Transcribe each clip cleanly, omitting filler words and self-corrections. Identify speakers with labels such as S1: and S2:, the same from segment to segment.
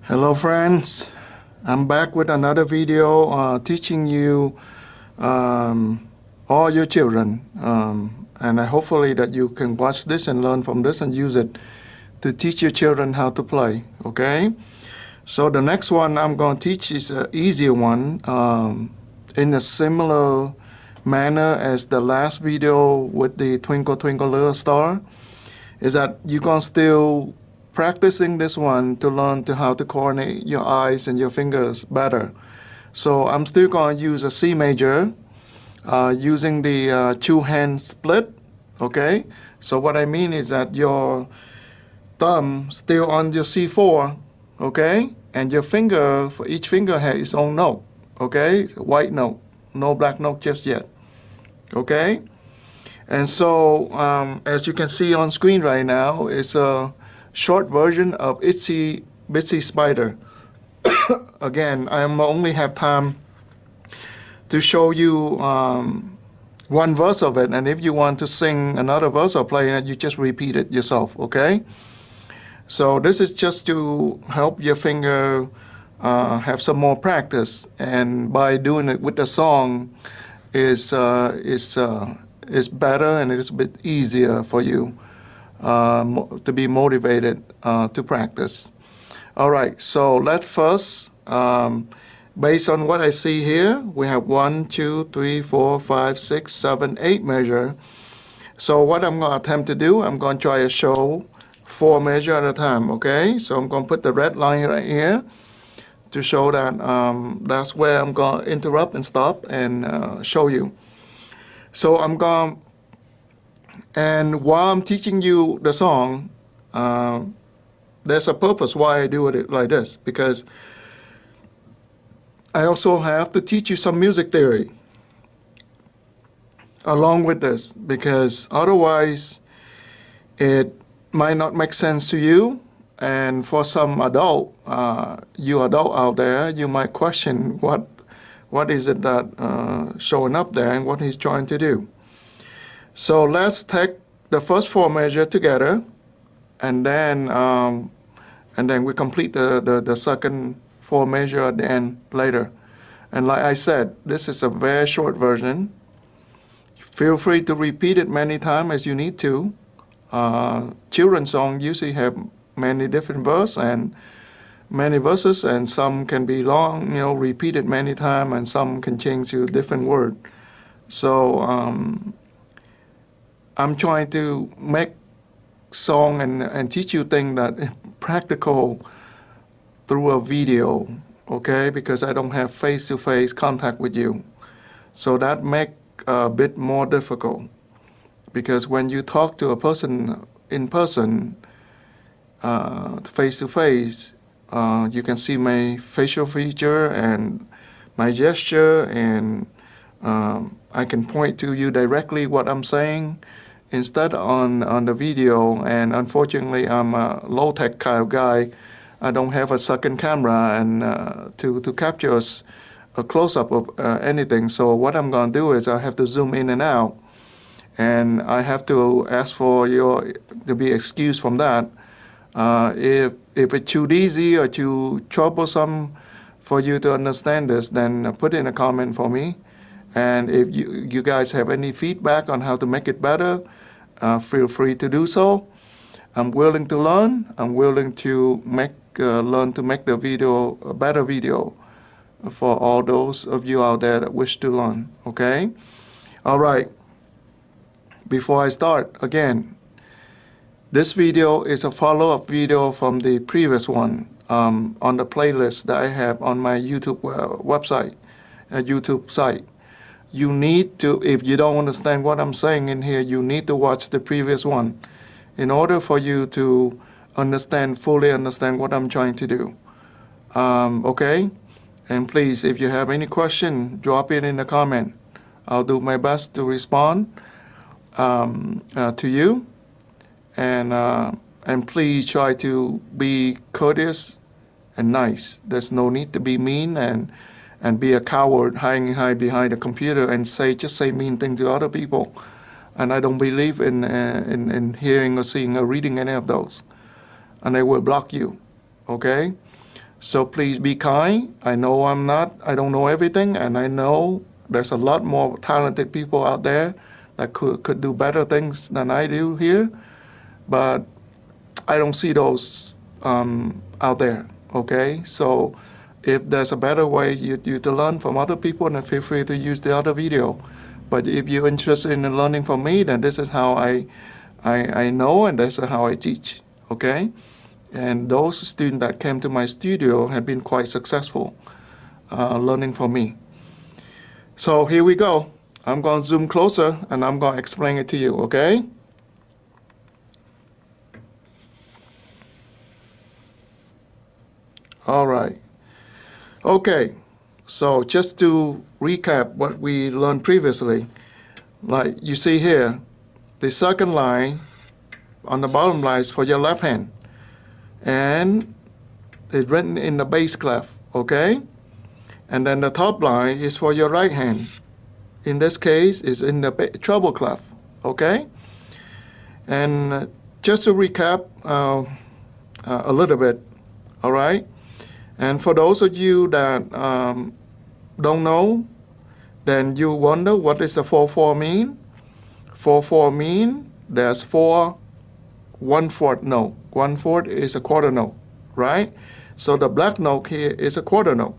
S1: Hello friends, I'm back with another video teaching you all your children and hopefully that you can watch this and learn from this and use it to teach your children how to play, okay? So the next one I'm going to teach is an easier one in a similar manner as the last video with the Twinkle Twinkle Little Star, is that you're going to still practicing this one to learn to how to coordinate your eyes and your fingers better. So I'm still going to use a C major using the two-hand split, okay? So what I mean is that your thumb still on your C4, okay? And your finger, for each finger has its own note, okay? It's a white note, no black note just yet, okay? And so as you can see on screen right now, it's a short version of Itsy Bitsy Spider. Again, I only have time to show you one verse of it, and if you want to sing another verse or play it, you just repeat it yourself, okay? So this is just to help your finger have some more practice, and by doing it with the song is better and it's a bit easier for you to be motivated to practice. All right, so let's first, based on what I see here, we have 1, 2, 3, 4, 5, 6, 7, 8 measure. So what I'm going to attempt to do, I'm going to try to show 4 measure at a time, okay? So I'm going to put the red line right here to show that that's where I'm going to interrupt and stop and show you. So I'm going, and while I'm teaching you the song, there's a purpose why I do it like this, because I also have to teach you some music theory along with this, because otherwise it might not make sense to you, and for some adult, you adult out there, you might question what is it that showing up there and what he's trying to do. So let's take the first 4 measure together, and then we complete the second 4 measure at the end later. And like I said, this is a very short version. Feel free to repeat it many times as you need to. Children's songs usually have many different verses and many verses, and some can be long, repeated many times, and some can change to a different word. So I'm trying to make song and teach you things that are practical through a video, okay? Because I don't have face-to-face contact with you. So that makes a bit more difficult. Because when you talk to a person in person, face-to-face, you can see my facial feature and my gesture, and I can point to you directly what I'm saying instead on the video. And unfortunately, I'm a low-tech kind of guy. I don't have a second camera and to capture a close-up of anything. So what I'm going to do is I have to zoom in and out, and I have to ask for to be excused from that. If it's too easy or too troublesome for you to understand this, then put in a comment for me. And if you guys have any feedback on how to make it better, feel free to do so. I'm willing to learn. I'm willing to learn to make the video a better video for all those of you out there that wish to learn, okay? All right. Before I start, again, this video is a follow-up video from the previous one on the playlist that I have on my YouTube website, YouTube site. You need to, if you don't understand what I'm saying in here, you need to watch the previous one in order for you to fully understand what I'm trying to do. Okay? And please, if you have any question, drop it in the comment. I'll do my best to respond to you. And please try to be courteous and nice. There's no need to be mean and be a coward hide behind a computer and just say mean things to other people. And I don't believe in hearing or seeing or reading any of those. And they will block you, okay? So please be kind. I know I don't know everything, and I know there's a lot more talented people out there that could do better things than I do here, but I don't see those out there, okay? So if there's a better way you to learn from other people, then feel free to use the other video. But if you're interested in learning from me, then this is how I know, and this is how I teach, okay? And those students that came to my studio have been quite successful learning from me. So here we go. I'm going to zoom closer, and I'm going to explain it to you, okay? All right. Okay, so just to recap what we learned previously, like you see here, the second line on the bottom line is for your left hand, and it's written in the bass clef, okay? And then the top line is for your right hand. In this case, it's in the treble clef, okay? And just to recap a little bit, all right? And for those of you that don't know, then you wonder what does the 4/4 mean? 4/4 mean there's 4 1/4 note. 1/4 is a quarter note, right? So the black note here is a quarter note,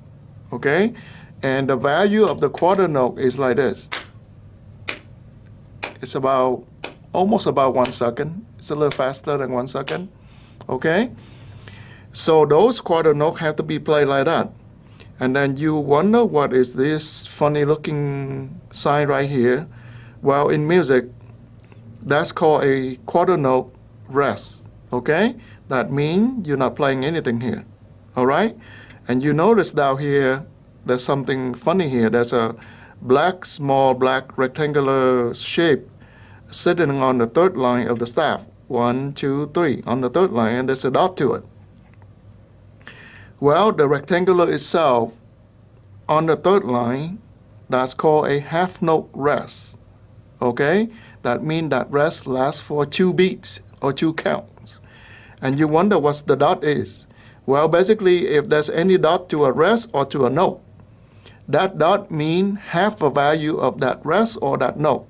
S1: okay? And the value of the quarter note is like this. It's almost about 1 second. It's a little faster than 1 second, okay? So those quarter notes have to be played like that. And then you wonder, what is this funny looking sign right here? Well, in music, that's called a quarter note rest, okay? That means you're not playing anything here, all right? And you notice down here, there's something funny here. There's a small black rectangular shape sitting on the third line of the staff. 1, 2, 3 on the third line, and there's a dot to it. Well, the rectangular itself on the third line, that's called a half note rest, okay? That means that rest lasts for 2 beats or 2 counts. And you wonder what the dot is. Well, basically, if there's any dot to a rest or to a note, that dot means half the value of that rest or that note.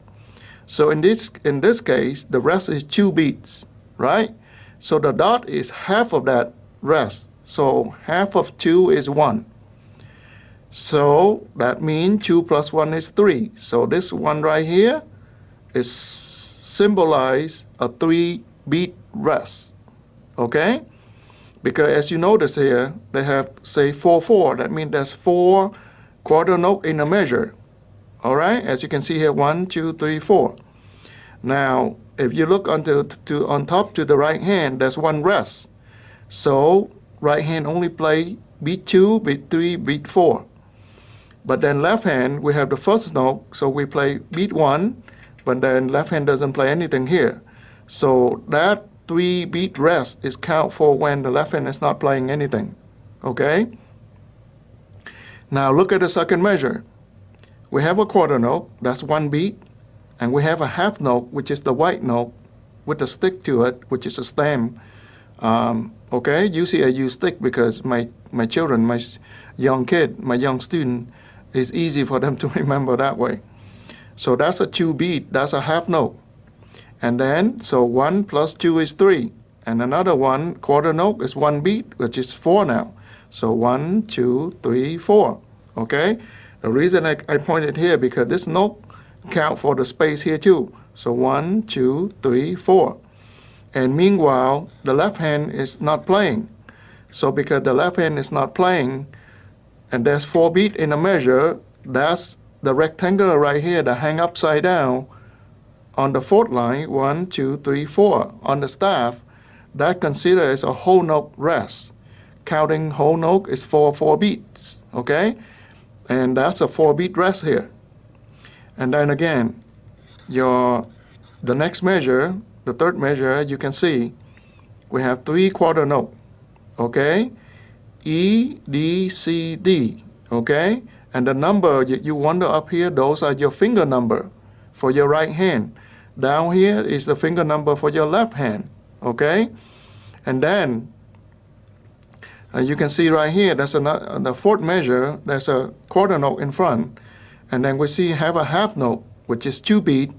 S1: So in this case, the rest is 2 beats, right? So the dot is half of that rest. So half of 2 is 1. So that means 2 plus 1 is 3. So this one right here is symbolize a 3-beat rest, okay? Because as you notice here, they have, say, 4/4. That means there's 4 quarter note in a measure, all right? As you can see here, 1, 2, 3, 4. Now, if you look on top to the right hand, there's 1 rest. So right hand only play beat 2, beat 3, beat 4. But then left hand, we have the first note, so we play beat 1, but then left hand doesn't play anything here. So that 3-beat rest is count for when the left hand is not playing anything, okay? Now look at the second measure. We have a quarter note, that's 1 beat, and we have a half note, which is the white note with a stick to it, which is a stem. Okay, usually I use stick because my children, my young student, it's easy for them to remember that way. So that's a 2-beat, that's a half note. And then, so 1 plus 2 is 3. And another one, quarter note, is 1 beat, which is 4 now. So 1, 2, 3, 4, okay? The reason I pointed here, because this note count for the space here too. So 1, 2, 3, 4. And meanwhile, the left hand is not playing. So because the left hand is not playing, and there's 4 beats in a measure, that's the rectangular right here that hang upside down on the 4th line, 1, 2, 3, 4. On the staff, that considered as a whole note rest. Counting whole note is 4 beats, okay? And that's a 4-beat rest here. And then again, the next measure, the third measure, you can see we have 3 quarter note, okay? E, D, C, D, okay? And the number you wonder up here, those are your finger number for your right hand. Down here is the finger number for your left hand, okay? And then You can see right here, there's the fourth measure, there's a quarter note in front. And then we have a half note, which is 2 beat,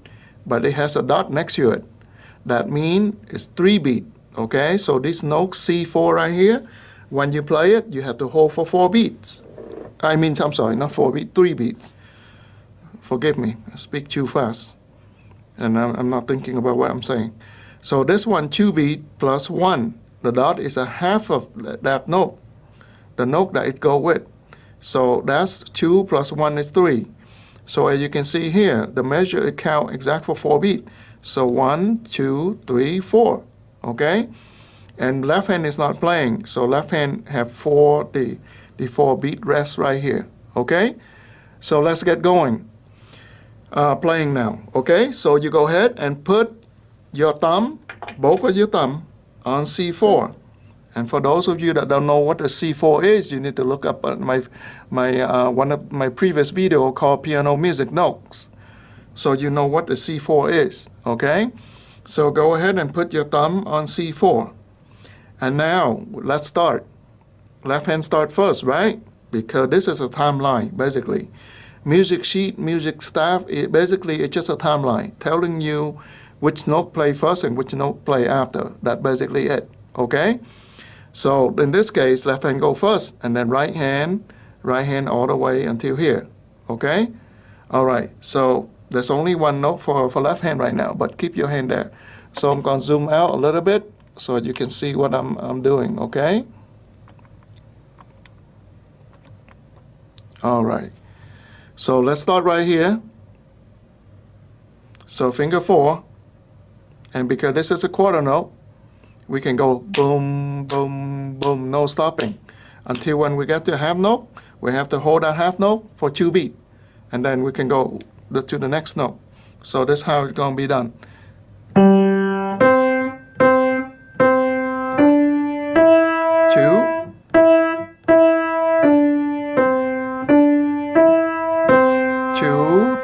S1: but it has a dot next to it. That means it's 3 beat, okay? So this note C4 right here, when you play it, you have to hold for 4 beats. I'm sorry, not 4 beats, 3 beats. Forgive me, I speak too fast. And I'm not thinking about what I'm saying. So this one, 2 beat plus 1. The dot is a half of that note, the note that it go with. So that's 2 plus 1 is 3. So as you can see here, the measure it count exact for 4 beats. So 1, 2, 3, 4. Okay? And left hand is not playing. So left hand have the 4 beat rest right here. Okay? So let's get going. Playing now. Okay? So you go ahead and put your thumb, both of your thumb, on C4. And for those of you that don't know what a C4 is, you need to look up one of my previous video called Piano Music Notes. So you know what the C4 is, okay? So go ahead and put your thumb on C4. And now, let's start. Left hand start first, right? Because this is a timeline, basically. Music sheet, music staff, basically it's just a timeline telling you which note play first and which note play after. That's basically it, okay? So in this case, left hand go first, and then right hand all the way until here, okay? All right, so there's only one note for left hand right now, but keep your hand there. So I'm going to zoom out a little bit so you can see what I'm doing, okay? All right, so let's start right here. So finger 4, and because this is a quarter note, we can go boom, boom, boom, no stopping. Until when we get to half note, we have to hold that half note for 2 beats. And then we can go to the next note. So this is how it's going to be done. 2,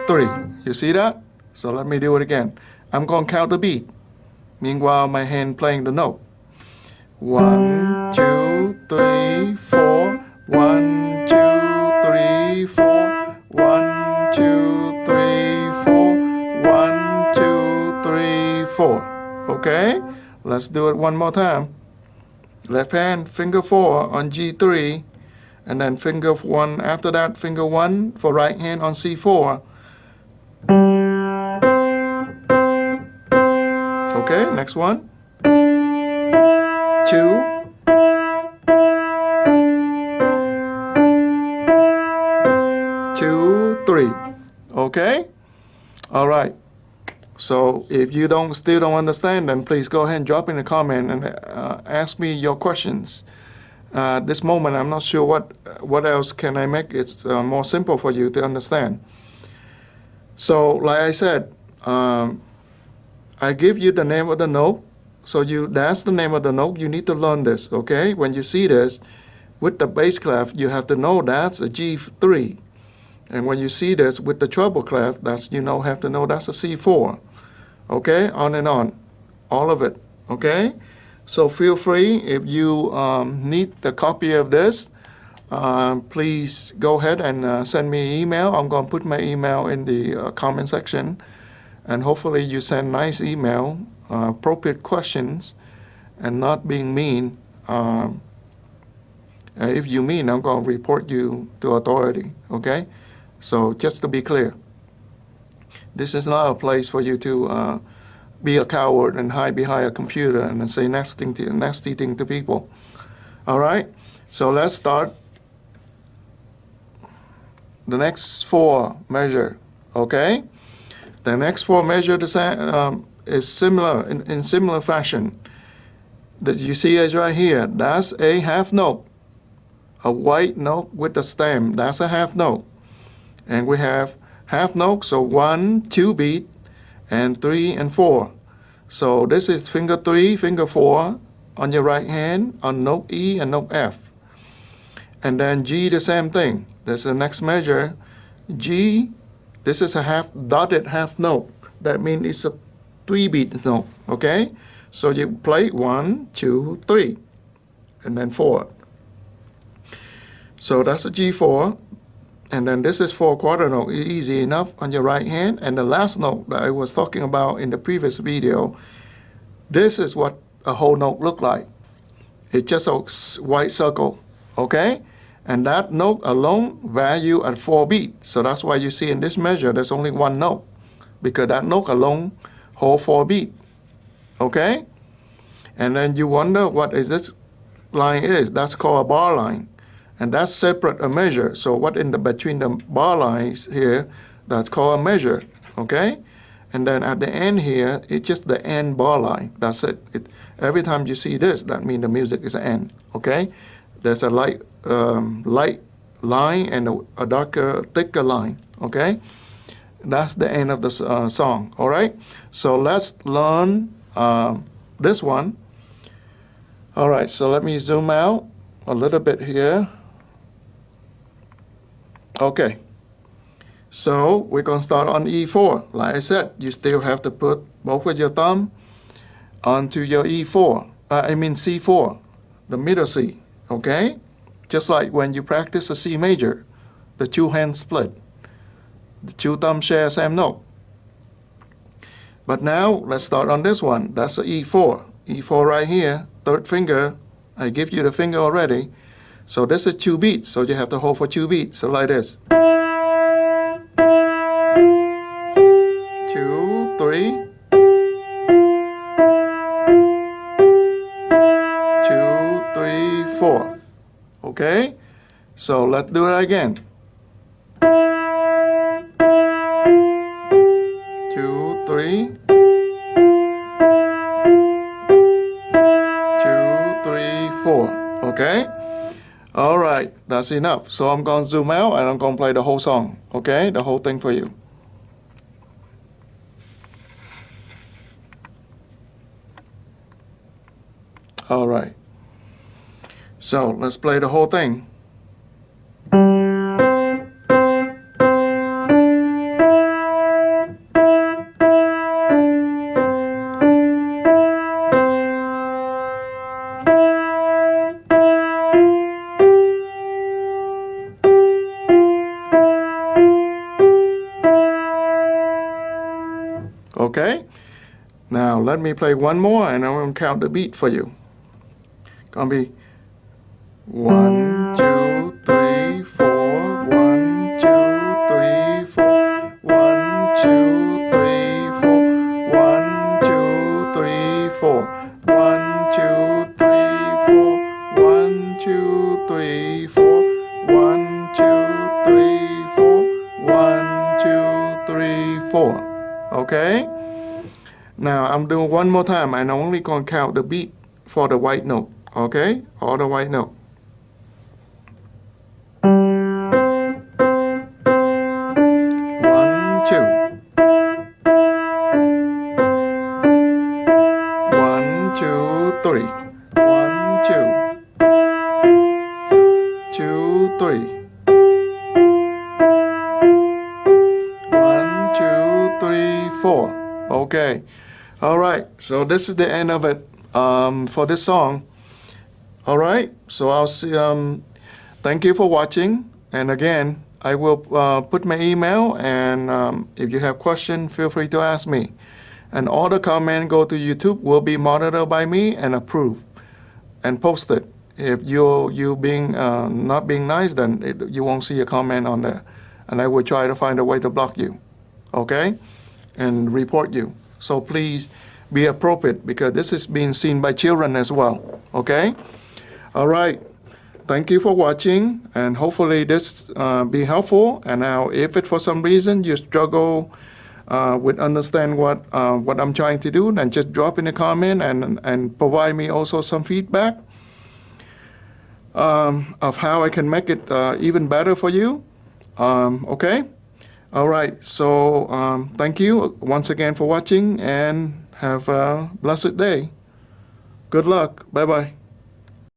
S1: 3. You see that? So let me do it again. I'm going to count the beat. Meanwhile, my hand playing the note. 1, 2, 3, 4. 1, 2, 3, 4. 1, 2, 3, 4. 1, 2, 3, 4. Okay? Let's do it one more time. Left hand, finger 4 on G3. And then finger 1 after that, finger 1 for right hand on C4. Okay, next one. 2. 2, 3. Okay? All right. So if you still don't understand, then please go ahead and drop in a comment and ask me your questions. This moment, I'm not sure what else can I make it more simple for you to understand. So, like I said, I give you the name of the note. So that's the name of the note. You need to learn this, okay? When you see this, with the bass clef, you have to know that's a G3. And when you see this with the treble clef, have to know that's a C4. Okay? On and on. All of it. Okay? So feel free, if you need the copy of this, please go ahead and send me an email. I'm going to put my email in the comment section. And hopefully you send nice email, appropriate questions, and not being mean. If you mean, I'm going to report you to authority, okay? So just to be clear, this is not a place for you to be a coward and hide behind a computer and say nasty thing to people. All right? So let's start the next 4 measure, okay? The next 4 measure is similar in similar fashion. That you see is right here. That's a half note, a white note with a stem. That's a half note, and we have half note. So 1, 2 beat, and 3 and 4. So this is finger 3, finger 4 on your right hand on note E and note F, and then G the same thing. That's the next measure. G. This is a dotted half note. That means it's a 3-beat note, okay? So you play 1, 2, 3, and then 4. So that's a G4. And then this is 4/4 note, easy enough on your right hand. And the last note that I was talking about in the previous video, this is what a whole note look like. It's just a white circle, okay? And that note alone value at 4 beats. So that's why you see in this measure there's only one note, because that note alone hold 4 beats, okay? And then you wonder what is this line is. That's called a bar line. And that's separate a measure. So what in the between the bar lines here, that's called a measure, okay? And then at the end here, it's just the end bar line. That's it. Every time you see this, that means the music is an end, okay? There's a light line and a darker, thicker line, okay? That's the end of the song, all right? So let's learn this one. All right, so let me zoom out a little bit here. Okay, so we're going to start on E4. Like I said, you still have to put both of your thumb onto your E4. C4, the middle C, okay? Just like when you practice a C major, the 2 hand split. The 2 thumbs share same note. But now, let's start on this one. That's the E4. E4 right here, 3rd finger. I give you the finger already. So this is 2 beats, so you have to hold for 2 beats. So like this. 2, 3. 2, 3, 4. Okay? So let's do that again. 2, 3. 2, 3, 4. Okay? All right, that's enough. So I'm going to zoom out and I'm going to play the whole song, okay? The whole thing for you. All right. So let's play the whole thing. Okay, now let me play one more and I'm going to count the beat for you. Gonna be 1, 2, 3, 4, 1, 2, 3, 4, 1, 2, 3, 4, 1, 2, 3, 4, 1, 2, 3, 4, 1, 2, 3, 4, 1, 2, 3, 4, 1, 2, 3, 4. Okay? Now I'm doing one more time and I'm only going to count the beat for the white note. Okay? All the white note. 1, 2. 1, 2, 3. 1, 2. 2, 3. 1, 2, 3, 4. Okay. All right. So this is the end of it for this song. All right. So I'll see. Thank you for watching. And again, I will put my email. And if you have questions, feel free to ask me. And all the comments go to YouTube will be monitored by me and approved and posted. If you being not being nice, then you won't see a comment on there. And I will try to find a way to block you. Okay? And report you. So please be appropriate because this is being seen by children as well. Okay? All right. Thank you for watching, and hopefully this be helpful. And now, if it for some reason you struggle with understand what I'm trying to do, then just drop in a comment and provide me also some feedback of how I can make it even better for you. Okay? All right. So thank you once again for watching, and have a blessed day. Good luck. Bye-bye.